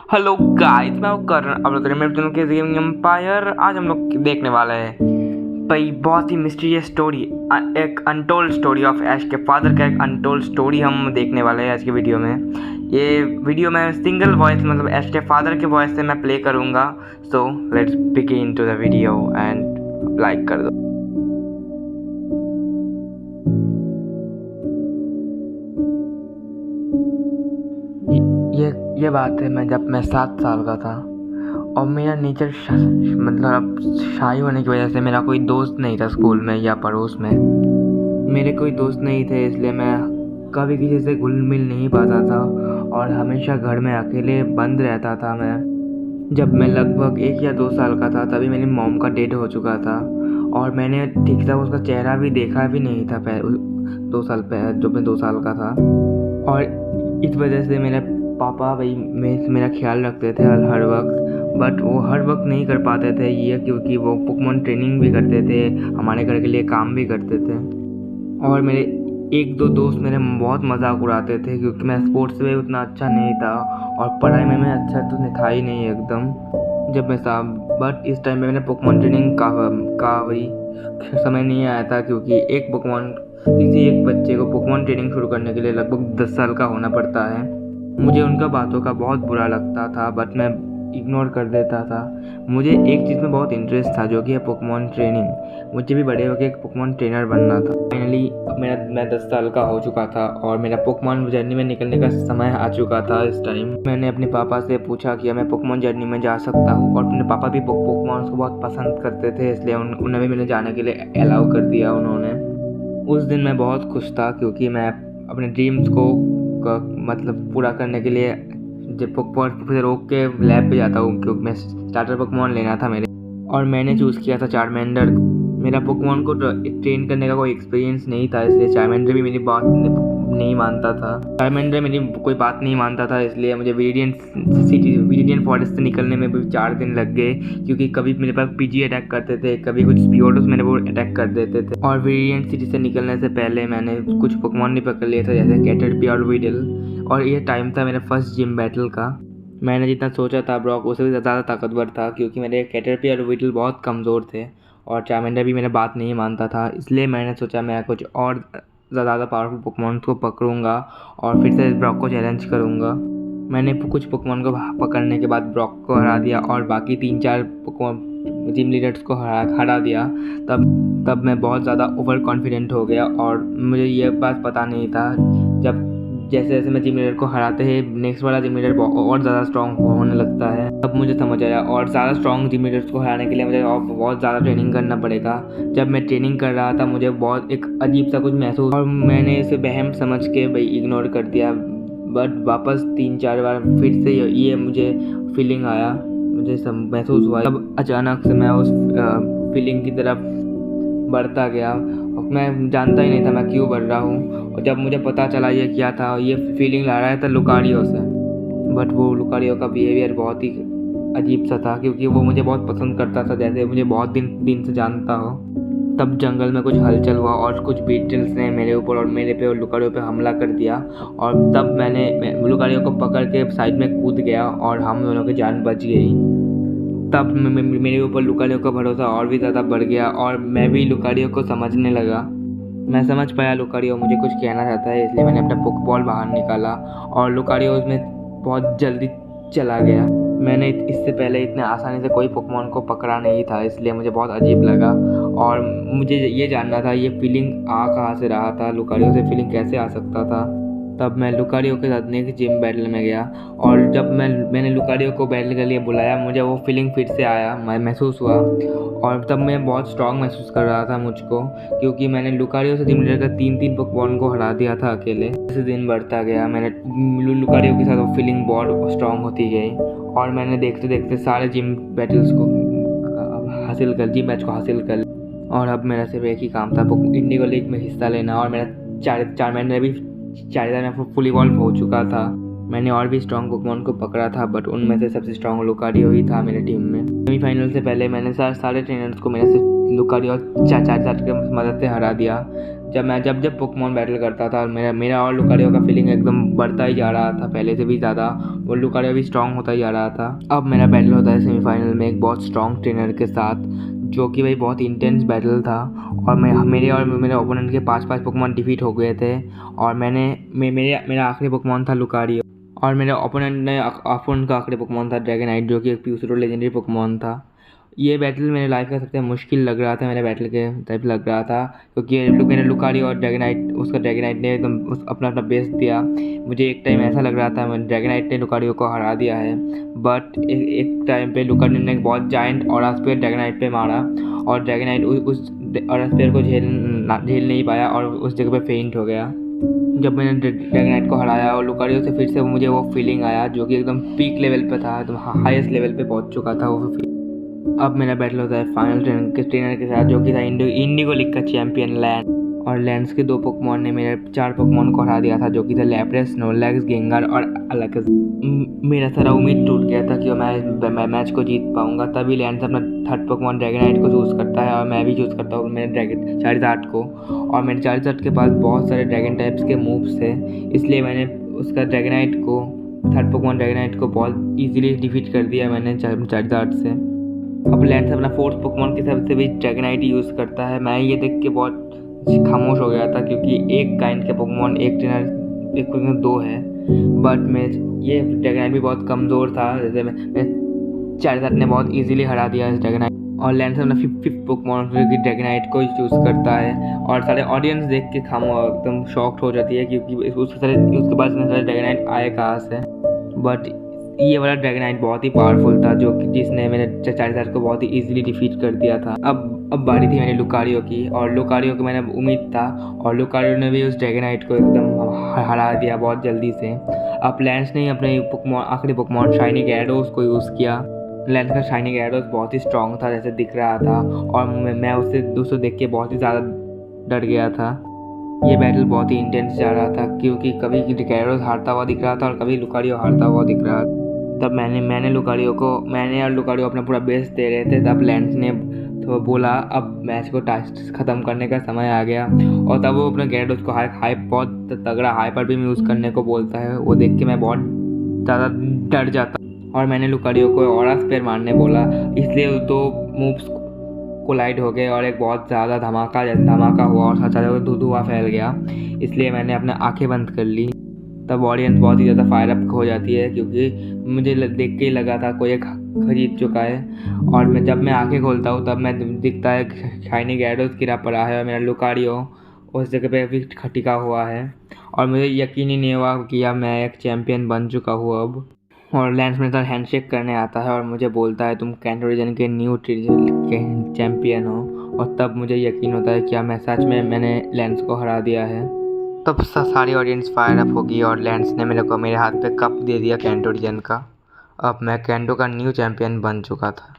Hello guys, मैं हूँ करण। अब लोग मेरे चैनल के गेमिंग एम्पायर। आज हम लोग देखने वाले हैं भाई बहुत ही मिस्टीरियस स्टोरी, एक अनटोल्ड स्टोरी ऑफ ऐश के फादर का एक अनटोल्ड स्टोरी हम देखने वाले हैं आज के वीडियो में। ये वीडियो मैं सिंगल वॉइस मतलब ऐश के फादर के वॉइस से मैं प्ले करूँगा। So let's begin to the video and like कर दो। ये बात है मैं जब मैं 7 साल का था और मेरा नेचर मतलब शाही होने की वजह से मेरा कोई दोस्त नहीं था स्कूल में या पड़ोस में। मेरे कोई दोस्त नहीं थे, इसलिए मैं कभी किसी से घुल मिल नहीं पाता था और हमेशा घर में अकेले बंद रहता था। मैं जब मैं लगभग 1 या 2 साल का था तभी मेरी मॉम का डेथ हो चुका था और मैंने ठीक था उसका चेहरा भी देखा भी नहीं था 2 साल पहले जब मैं 2 साल का था। और इस वजह से मेरे पापा भाई मेरा ख्याल रखते थे हर वक्त, बट वो हर वक्त नहीं कर पाते थे ये, क्योंकि वो पोकेमॉन ट्रेनिंग भी करते थे, हमारे घर के लिए काम भी करते थे। और मेरे 1-2 दोस्त मेरे बहुत मजाक उड़ाते थे क्योंकि मैं स्पोर्ट्स में उतना अच्छा नहीं था और पढ़ाई में मैं अच्छा तो था ही नहीं एकदम जब मैं था। बट इस टाइम पे मैंने पोकेमॉन ट्रेनिंग का वही समय नहीं आया था, क्योंकि किसी एक बच्चे को पोकेमॉन ट्रेनिंग शुरू करने के लिए लगभग 10 साल का होना पड़ता है। मुझे उनका बातों का बहुत बुरा लगता था, बट मैं इग्नोर कर देता था। मुझे एक चीज़ में बहुत इंटरेस्ट था जो कि है पोकेमॉन ट्रेनिंग। मुझे भी बड़े होकर एक पोकेमॉन ट्रेनर बनना था। फाइनली मैं 10 साल का हो चुका था और मेरा पोकेमॉन जर्नी में निकलने का समय आ चुका था। इस टाइम मैंने अपने पापा से पूछा कि मैं पोकेमॉन जर्नी में जा सकता हूँ, और अपने पापा भी पोकेमॉन को बहुत पसंद करते थे, इसलिए उन्हें भी मैंने जाने के लिए अलाउ कर दिया उन्होंने। उस दिन मैं बहुत खुश था क्योंकि मैं अपने ड्रीम्स को मतलब पूरा करने के लिए जब पोकेमॉन फिर रोक के लैब पे जाता हूँ, क्योंकि मैं स्टार्टर पोकेमॉन लेना था मेरे, और मैंने चूज़ किया था चार्मेंडर। मेरा पोकेमॉन को ट्रेन करने का कोई एक्सपीरियंस नहीं था, इसलिए चार्मेंडर भी मेरी बात नहीं मानता था। चार्मेंडर मेरी कोई बात नहीं मानता था, इसलिए मुझे विरिडियन फॉरेस्ट से निकलने में भी 4 दिन लग गए, क्योंकि कभी मेरे पास पीजी अटैक करते थे, कभी कुछ स्पियोटोस मेरे को अटैक कर देते थे। और विरिडियन सिटी से निकलने से पहले मैंने कुछ पोकेमॉन भी पकड़ लिए थे, जैसे कैटरपी और वीडल। और ये टाइम था मेरा फर्स्ट जिम बैटल का। मैंने जितना सोचा था ब्रॉक उससे भी ज़्यादा ताकतवर था, क्योंकि मेरे कैटरपी और वीडल बहुत कमज़ोर थे और चार्मेंडर भी मेरी बात नहीं मानता था। इसलिए मैंने सोचा मैं कुछ और ज़्यादा पावरफुल पोकेमॉन को पकड़ूंगा और फिर से ब्रॉक को चैलेंज करूंगा। मैंने कुछ पोकेमॉन को पकड़ने के बाद ब्रॉक को हरा दिया और बाकी 3-4 पोकेमॉन जिम लीडर्स को हरा दिया। तब मैं बहुत ज़्यादा ओवर कॉन्फिडेंट हो गया और मुझे ये बात पता नहीं था। जब जैसे जैसे मैं जिम लीडर को हराते ही नेक्स्ट वाला जिम लीडर और ज़्यादा स्ट्रॉन्ग होने लगता है, तब मुझे समझ आया और ज़्यादा स्ट्रॉन्ग जिम लीडर्स को हराने के लिए मुझे और बहुत ज़्यादा ट्रेनिंग करना पड़ेगा। जब मैं ट्रेनिंग कर रहा था मुझे बहुत एक अजीब सा कुछ महसूस, और मैंने इसे वहम समझ के भाई इग्नोर कर दिया। बट वापस 3-4 बार फिर से ये मुझे फीलिंग आया, मुझे महसूस हुआ। तब अचानक से मैं उस फीलिंग की तरफ बढ़ता गया और मैं जानता ही नहीं था मैं क्यों बढ़ रहा हूँ। और जब मुझे पता चला ये क्या था, ये फीलिंग ला रहा था लुकारियो से। बट वो लुकारियो का बिहेवियर बहुत ही अजीब सा था, क्योंकि वो मुझे बहुत पसंद करता था, जैसे मुझे बहुत दिन से जानता हो। तब जंगल में कुछ हलचल हुआ और कुछ बीटल्स ने मेरे ऊपर और मेरे पे और लुकारियो पे हमला कर दिया, और तब मैंने लुकारियो को पकड़ के साइड में कूद गया और हम दोनों की जान बच गई। तब मेरे ऊपर लुकारियो का भरोसा और भी ज़्यादा बढ़ गया और मैं भी लुकारियो को समझने लगा। मैं समझ पाया लुकारियो मुझे कुछ कहना चाहता है, इसलिए मैंने अपना पोकेबॉल बाहर निकाला और लुकारियो उसमें बहुत जल्दी चला गया। मैंने इससे पहले इतने आसानी से कोई पोकेमॉन को पकड़ा नहीं था, इसलिए मुझे बहुत अजीब लगा और मुझे ये जानना था ये फीलिंग आ कहाँ से रहा था, लुकारियो से फीलिंग कैसे आ सकता था। तब मैं लुकारियो के साथ नेक्स्ट जिम बैटल में गया और जब मैंने लुकारियो को बैटल के लिए बुलाया, मुझे वो फीलिंग फिर से आया, महसूस हुआ। और तब मैं बहुत स्ट्रांग महसूस कर रहा था मुझको, क्योंकि मैंने लुकारियो से जिम लीडर का 3 पोकेमॉन को हरा दिया था अकेले। जैसे दिन बढ़ता गया मैंने लुकारियो के साथ वो फीलिंग बहुत स्ट्रांग होती गई और मैंने देखते देखते सारे जिम बैटल्स को जिम मैच को हासिल कर। और अब मेरा सिर्फ एक ही काम था, इंडिगो लीग में हिस्सा लेना, और मेरा चार्मेंडर भी में फुल इवॉल्व हो चुका था। मैंने और भी स्ट्रॉन्ग पोकेमॉन को पकड़ा था, बट उनमें से सबसे स्ट्रॉन्ग लुकारियो ही था मेरे टीम में। सेमीफाइनल से पहले मैंने सारे ट्रेनर्स को मेरे से लुकारियो और चार्जर की मदद से हरा दिया। जब जब पोकेमॉन बैटल करता था, मेरा मेरा और लुकारियो का फीलिंग एकदम बढ़ता ही जा रहा था, पहले से भी ज़्यादा। और लुकारियो भी स्ट्रांग होता ही जा रहा था। अब मेरा बैटल होता है सेमीफाइनल में एक बहुत स्ट्रांग ट्रेनर के साथ, जो कि भाई बहुत इंटेंस बैटल था। और मेरे ओपोनेंट के 5 पोकेमॉन डिफीट हो गए थे। और मेरा आखिरी पोकेमॉन था लुकारियो, और मेरे ओपोनेंट का आखिरी पोकेमॉन था ड्रैगनाइट, जो कि एक प्यूसरो लेजेंडरी पोकेमॉन था। ये बैटल मेरे लाइफ का सबसे मुश्किल लग रहा था, मेरे बैटल के टाइप लग रहा था, क्योंकि मेरे लुकारियो और ड्रैगनाइट ने एकदम अपना अपना बेस्ट दिया। मुझे एक टाइम ऐसा लग रहा था ड्रैगनाइट ने लुकारियो को हरा दिया है, बट एक टाइम पे लुकारियो ने एक बहुत जायंट ऑरा स्पेयर ड्रैगनाइट पे मारा, और ड्रैगनाइट उस ऑरा स्पेयर को झेल नहीं पाया और उस जगह पे फेंट हो गया। जब मैंने ड्रैगनाइट को हराया और लुकारियो से फिर से मुझे वो फीलिंग आया, जो कि एकदम पीक लेवल पे था, एकदम हाईएस्ट लेवल पे पहुंच चुका था वो। अब मेरा बैटल होता है फाइनल ट्रेनर के साथ, जो कि था इंडिगो लीग का चैंपियन लैंड। और लैंड्स के 2 पोकेमॉन ने मेरे 4 पोकेमॉन को हरा दिया था, जो कि था लैप्रेस, स्नोलैक्स, गेंगार और अलकस। मेरा सारा उम्मीद टूट गया था कि मैं मैच को जीत पाऊंगा। तभी लैंड्स अपना 3rd पोकेमॉन ड्रैगनाइट को चूज़ करता है, और मैं भी चूज़ करता हूँ मेरे चारिज़ार्ड को। और मेरे चारिज़ार्ड के पास बहुत सारे ड्रैगन टाइप्स के मूव्स थे, इसलिए मैंने उसका ड्रैगनाइट को 3rd पोकेमॉन ड्रैगनाइट को बहुत ईजिली डिफीट कर दिया मैंने चारिज़ार्ड से। अब लैंड्स अपना 4th पोकेमॉन के हिसाब से भी ड्रैगनाइट यूज़ करता है। मैं ये देख के बहुत खामोश हो गया था, क्योंकि एक काइंड के पोकेमॉन एक ट्रेनर एक पोकेमॉन 2 है, बट ये ड्रैगनाइट भी बहुत कमज़ोर था। जैसे मैं चारिज़ार्ड ने बहुत इजीली हरा दिया इस ड्रैगनाइट। और लैंड्स अपना 5th पोकेमॉन की ड्रैगनाइट को चूज़ करता है, और सारे ऑडियंस देख के एकदम शॉक्ड हो जाती है, क्योंकि उसके पास इतने सारे ड्रैगनाइट आए कहाँ से। बट ये वाला ड्रैगनाइट बहुत ही पावरफुल था, जो कि जिसने मेरे चारिज़ार्ड को बहुत ही इजीली डिफीट कर दिया था। अब बारी थी मेरे लुकारियो की, और लुकारियो को मैंने उम्मीद था, और लुकारियो ने भी उस ड्रैगनाइट को एकदम हरा दिया बहुत जल्दी से। अब लैंड्स ने अपने आखिरी पोकेमॉन शाइनी gyarados को यूज़ किया। लैंड्स का शाइनी gyarados बहुत ही स्ट्रॉन्ग था, जैसे दिख रहा था, और मैं उससे देख के बहुत ही ज़्यादा डर गया था। ये बैटल बहुत ही इंटेंस जा रहा था, क्योंकि कभी gyarados हारता हुआ दिख रहा था और कभी लुकारियो हारता हुआ दिख रहा था। तब मैंने और लुकारियो अपना पूरा बेस्ट दे रहे थे। तब लैंड्स ने तो बोला अब मैच को ख़त्म करने का समय आ गया, और तब वो अपने gyarados को बहुत तगड़ा हाइपर बीम यूज़ करने को बोलता है। वो देख के मैं बहुत ज़्यादा डर जाता, और मैंने लुकारियो को ऑरा स्पेयर मारने बोला, इसलिए 2 मूव्स कोलाइड हो गए और एक बहुत ज़्यादा धमाका हुआ और साथ धुआं फैल गया। इसलिए मैंने अपने आँखें बंद कर ली। तब ऑडियंस बहुत ही ज़्यादा फायर अप हो जाती है, क्योंकि मुझे देख के ही लगा था कोई एक खरीद चुका है। और जब मैं आंखें खोलता हूँ तब मैं दिखता है शाइनी gyarados गिरा पड़ा है, और मेरा लुकारियो उस जगह पे भी टिका हुआ है। और मुझे यकीन ही नहीं हुआ कि अब मैं एक चैम्पियन बन चुका हूँ अब। और लैंड्स मेरे साथ हैंडशेक करने आता है और मुझे बोलता है तुम कैंटो रीजन के न्यू चैम्पियन हो। और तब मुझे यकीन होता है कि मैं सच में मैंने लैंड्स को हरा दिया है। तब सारी ऑडियंस फायर अप होगी, और लैंड्स ने मेरे हाथ पे कप दे दिया कैंटो रीजन का। अब मैं कैंटो का न्यू चैम्पियन बन चुका था।